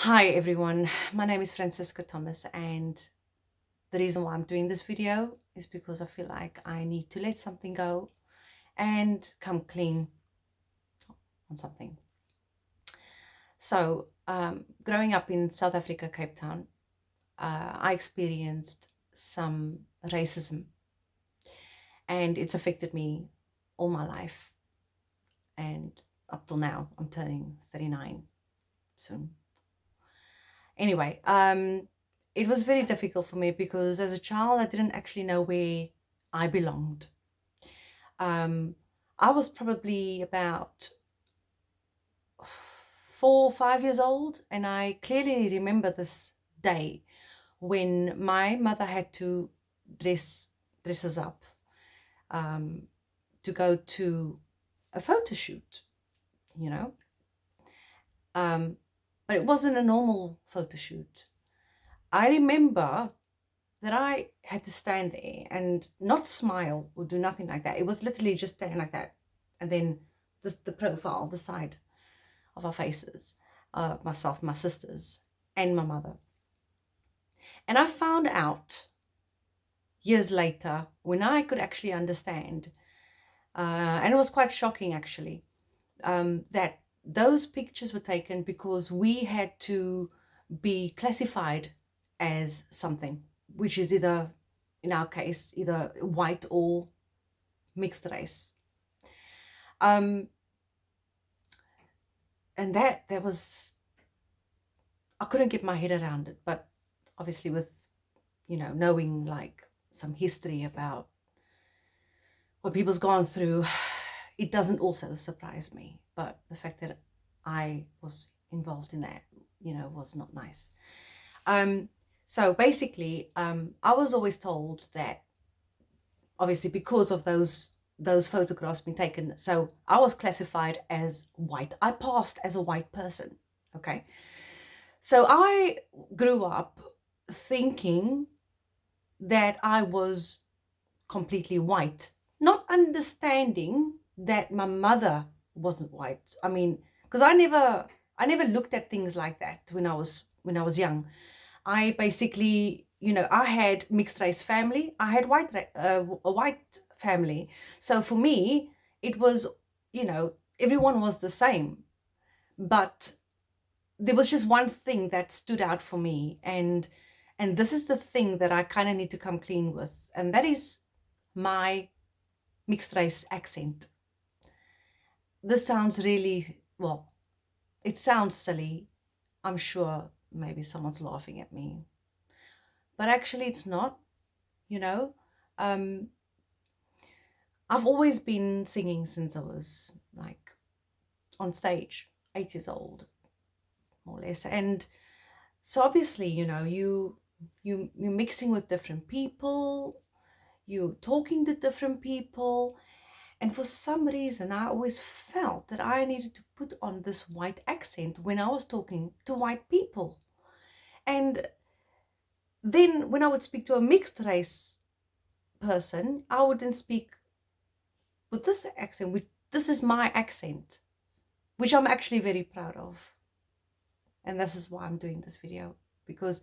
Hi everyone, my name is Francisca Thomas, and the reason why I'm doing this video is because I feel like I need to let something go and come clean on something. So, growing up in South Africa, Cape Town, I experienced some racism, and it's affected me all my life. And up till now, I'm turning 39 soon. Anyway, it was very difficult for me because as a child, I didn't actually know where I belonged. Um, I was probably about 4 or 5 years old, and I clearly remember this day when my mother had to dress us up um, to go to a photo shoot, you know. Um, but it wasn't a normal photo shoot. I remember that I had to stand there and not smile or do nothing like that. It was literally just standing like that. And then the profile, the side of our faces, myself, my sisters, and my mother. And I found out years later when I could actually understand, and it was quite shocking actually, that those pictures were taken because we had to be classified as something, which is either, in our case, either white or mixed race. Um, and that was, I couldn't get my head around it, but obviously with, knowing like some history about what people's gone through, it doesn't also surprise me. But the fact that I was involved in that, was not nice. Um, so basically, I was always told that obviously because of those photographs being taken, so I was classified as white. I passed as a white person. Okay. So I grew up thinking that I was completely white, not understanding that my mother wasn't white. I mean, because I never looked at things like that when I was young. I basically, I had mixed race family. I had a white family. So for me, it was, everyone was the same. But there was just one thing that stood out for me, and this is the thing that I kind of need to come clean with, and that is my mixed race accent. This sounds really, well, it sounds silly. I'm sure maybe someone's laughing at me, but actually it's not, you know. Um, I've always been singing since I was like on stage, 8 years old, more or less. And so obviously, you're mixing with different people, you're talking to different people. And for some reason, I always felt that I needed to put on this white accent when I was talking to white people. And then when I would speak to a mixed race person, I would then speak with this accent, which this is my accent, which I'm actually very proud of. And this is why I'm doing this video, because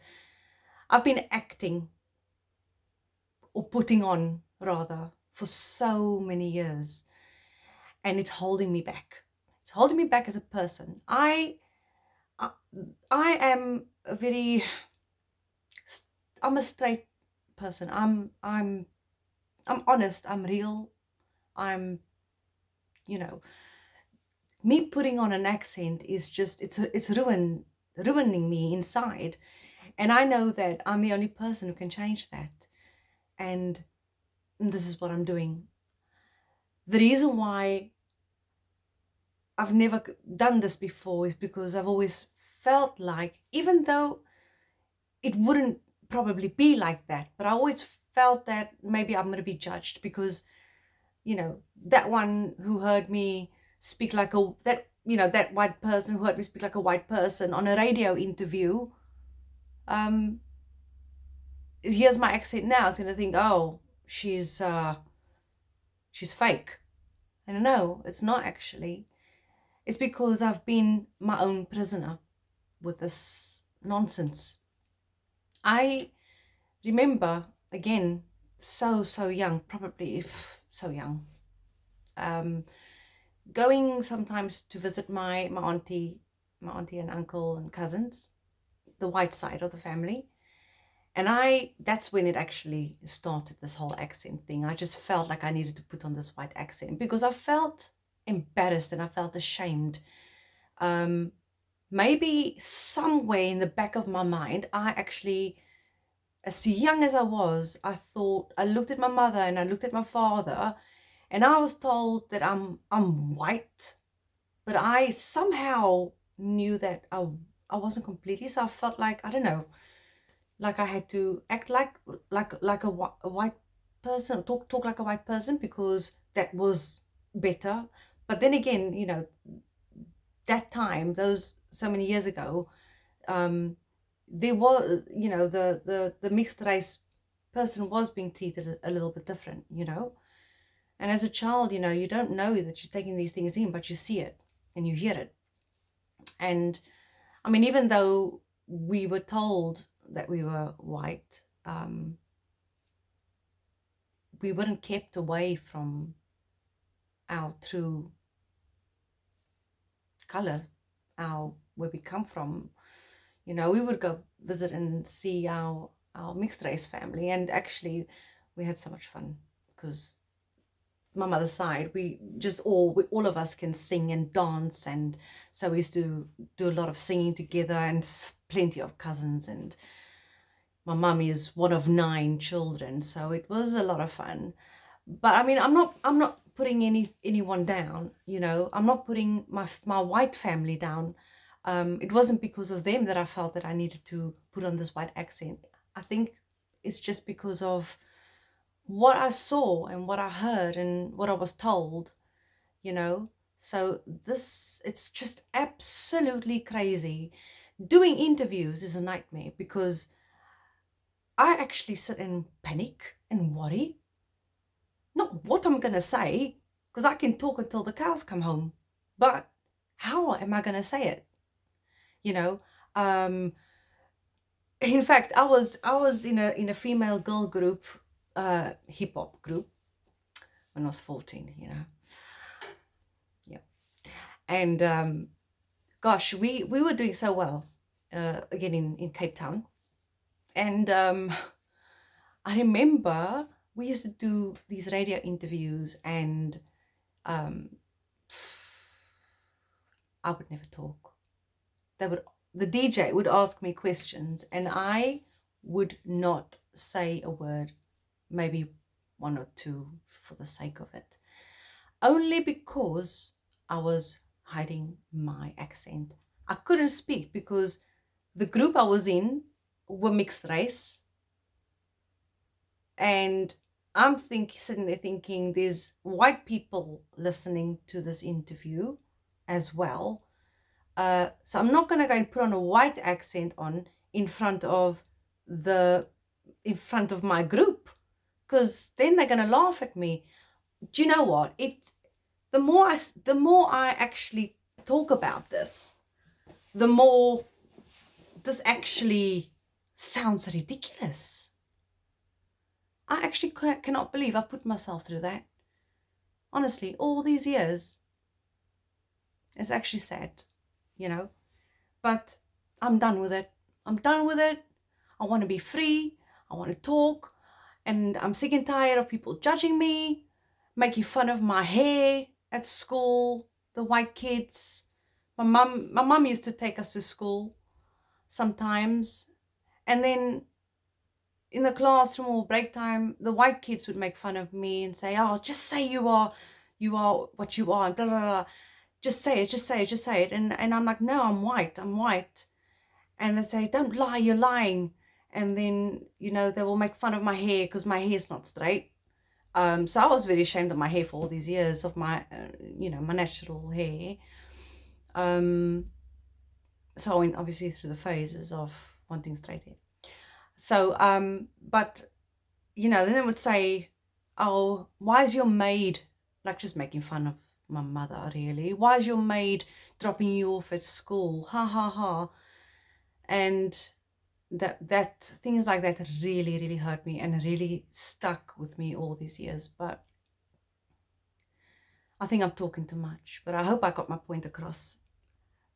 I've been acting, or putting on rather, for so many years, and it's holding me back. It's holding me back as a person. I, I am a very, I'm a straight person. I'm honest. I'm real. I'm, you know, me putting on an accent is just, it's ruining me inside. And I know that I'm the only person who can change that. And this is what I'm doing. The reason why I've never done this before is because I've always felt like, even though it wouldn't probably be like that, but I always felt that maybe I'm going to be judged because, that one who heard me speak like that white person who heard me speak like a white person on a radio interview, um, hears my accent now, is going to think, oh, she's fake. And no, it's not actually. It's because I've been my own prisoner. with this nonsense. I remember, again, so young, probably so young, um, going sometimes to visit my auntie and uncle and cousins, the white side of the family. And that's when it actually started, this whole accent thing. I just felt like I needed to put on this white accent because I felt embarrassed and I felt ashamed. Um, Maybe somewhere in the back of my mind, I actually, as young as I was, I thought, I looked at my mother and I looked at my father, and I was told that I'm white, but I somehow knew that I wasn't completely. So I felt like, I don't know, like I had to act like a white person, talk like a white person, because that was better. But then again, that time, those so many years ago, um, there was, the mixed race person was being treated a little bit different, And as a child, you don't know that you're taking these things in, but you see it and you hear it. And I mean, even though we were told that we were white, we weren't kept away from our true color, where we come from. We would go visit and see our mixed race family, and actually we had so much fun because my mother's side, all of us can sing and dance, and so we used to do a lot of singing together, and plenty of cousins, and my mum is one of 9 children, so it was a lot of fun. But I mean, I'm not putting anyone down, I'm not putting my white family down. It wasn't because of them that I felt that I needed to put on this white accent. I think it's just because of what I saw and what I heard and what I was told, So it's just absolutely crazy. Doing interviews is a nightmare because I actually sit and panic and worry. Not what I'm going to say, because I can talk until the cows come home, but how am I going to say it? You know, um, in fact, I was in a female girl group, hip hop group when I was 14. Yeah, and gosh, we were doing so well, again in Cape Town, and I remember we used to do these radio interviews, and um, I would never talk. The DJ would ask me questions, and I would not say a word, maybe one or two for the sake of it, only because I was hiding my accent. I couldn't speak because the group I was in were mixed race, and I'm sitting there thinking there's white people listening to this interview as well. So I'm not going to go and put on a white accent in front of my group, because then they're going to laugh at me. Do you know what? The more I actually talk about this, the more this actually sounds ridiculous. I actually cannot believe I put myself through that. Honestly, all these years, it's actually sad, But I'm done with it. I'm done with it. I want to be free. I want to talk. And I'm sick and tired of people judging me, making fun of my hair at school, the white kids. My mum used to take us to school sometimes. And then in the classroom or break time, the white kids would make fun of me and say, "Oh, just say you are what you are," and blah, blah, blah. Just say it, just say it, just say it. And I'm like, "No, I'm white. And they say, "Don't lie, you're lying." And then, they will make fun of my hair because my hair's not straight. So I was very ashamed of my hair for all these years, of my, my natural hair. So I went obviously through the phases of wanting straight hair. So, but, then they would say, "Oh, why is your maid," like just making fun of my mother, really. "Why is your maid dropping you off at school? Ha, ha, ha." And that things like that really, really hurt me and really stuck with me all these years. But I think I'm talking too much, but I hope I got my point across.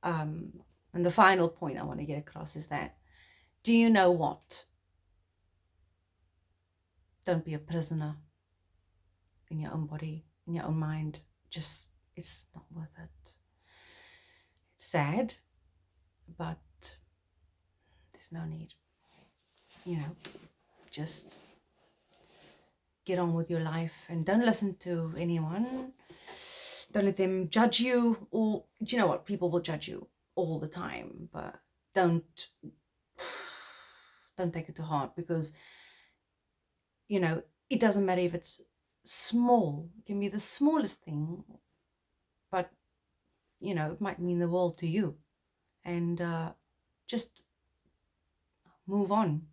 And the final point I want to get across is that, do you know what? Don't be a prisoner in your own body, in your own mind. Just, it's not worth it. It's sad, but there's no need. Just get on with your life and don't listen to anyone. Don't let them judge you. Or, do you know what? People will judge you all the time, but don't take it to heart, because it doesn't matter if it's small. It can be the smallest thing, but it might mean the world to you. And just move on.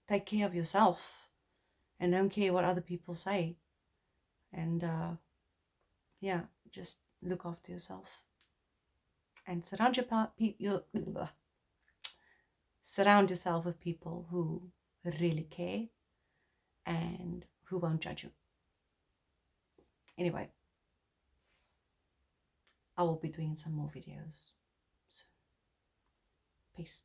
Take care of yourself and don't care what other people say. And just look after yourself and surround yourself with people who really care and who won't judge you. Anyway, I will be doing some more videos soon. Peace.